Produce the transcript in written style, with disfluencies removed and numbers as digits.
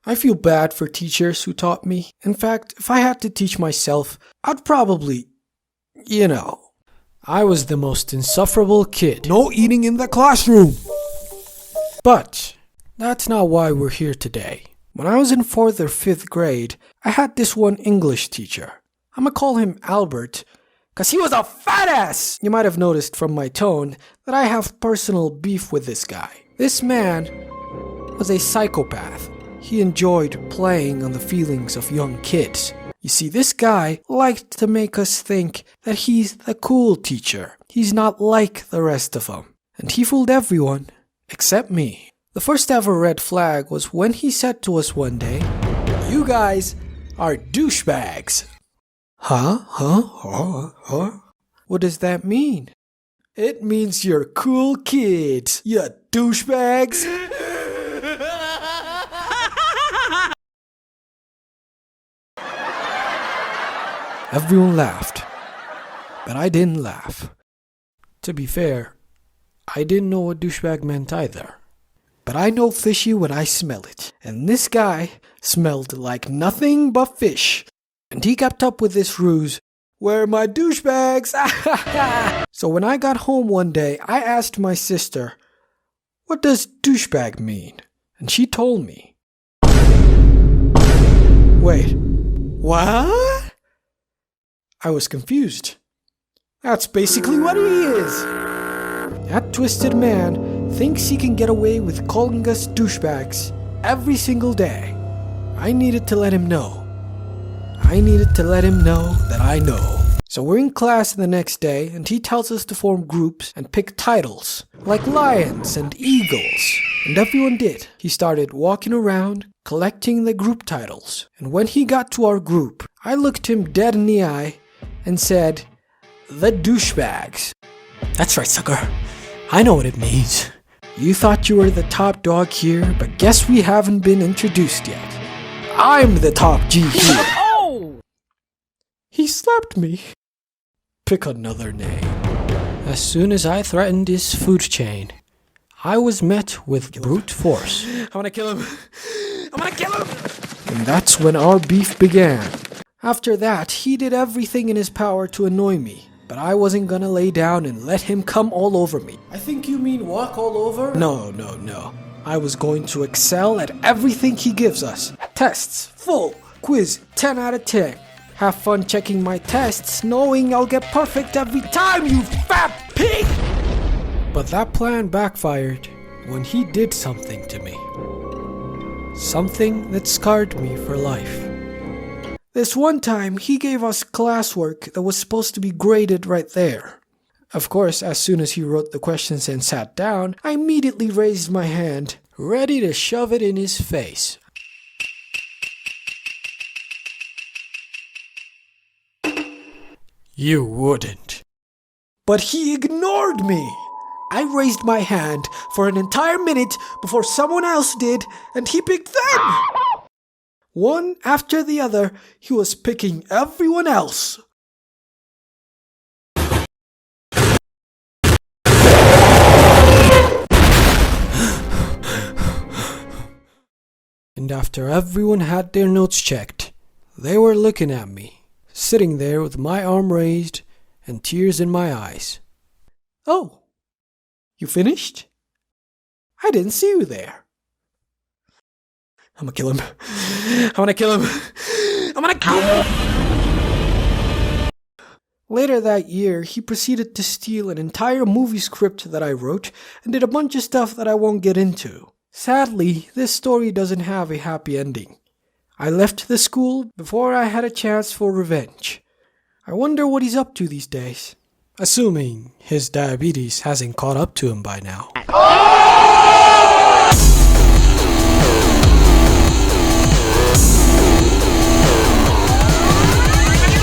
I feel bad for teachers who taught me. In fact, if I had to teach myself, I'd probably, I was the most insufferable kid. No eating in the classroom! But that's not why we're here today. When I was in 4th or 5th grade, I had this one English teacher. I'ma call him Albert, cause he was a fat ass! You might have noticed from my tone that I have personal beef with this guy. This man was a psychopath. He enjoyed playing on the feelings of young kids. You see, this guy liked to make us think that he's the cool teacher. He's not like the rest of them. And he fooled everyone, except me. The first ever red flag was when he said to us one day, "You guys are douchebags." Huh? What does that mean? It means you're cool kids, you douchebags. Everyone laughed, but I didn't laugh. To be fair, I didn't know what douchebag meant either. But I know fishy when I smell it, and this guy smelled like nothing but fish. And he kept up with this ruse, "Where are my douchebags?" So when I got home one day, I asked my sister, "What does douchebag mean?" And she told me. Wait, what? I was confused. That's basically what he is. That twisted man thinks he can get away with calling us douchebags every single day. I needed to let him know. I needed to let him know that I know. So we're in class the next day, and he tells us to form groups and pick titles, like lions and eagles. And everyone did. He started walking around, collecting the group titles. And when he got to our group, I looked him dead in the eye and said, "The douchebags." That's right, sucker. I know what it means. You thought you were the top dog here, but guess we haven't been introduced yet. I'm the top G here. Oh! He slapped me. Pick another name. As soon as I threatened his food chain, I was met with brute force. I'm gonna kill him. I'm gonna kill him! And that's when our beef began. After that, he did everything in his power to annoy me. But I wasn't gonna lay down and let him come all over me. I think you mean walk all over? No. I was going to excel at everything he gives us. Tests, full, quiz, 10 out of 10. Have fun checking my tests, knowing I'll get perfect every time, you fat pig! But that plan backfired when he did something to me. Something that scarred me for life. This one time, he gave us classwork that was supposed to be graded right there. Of course, as soon as he wrote the questions and sat down, I immediately raised my hand, ready to shove it in his face. You wouldn't. But he ignored me. I raised my hand for an entire minute before someone else did, and he picked them. One after the other, he was picking everyone else. And after everyone had their notes checked, they were looking at me, sitting there with my arm raised and tears in my eyes. "Oh, you finished? I didn't see you there." I'm gonna kill him. I'm gonna kill him. I'm gonna kill him! Later that year, he proceeded to steal an entire movie script that I wrote and did a bunch of stuff that I won't get into. Sadly, this story doesn't have a happy ending. I left the school before I had a chance for revenge. I wonder what he's up to these days. Assuming his diabetes hasn't caught up to him by now.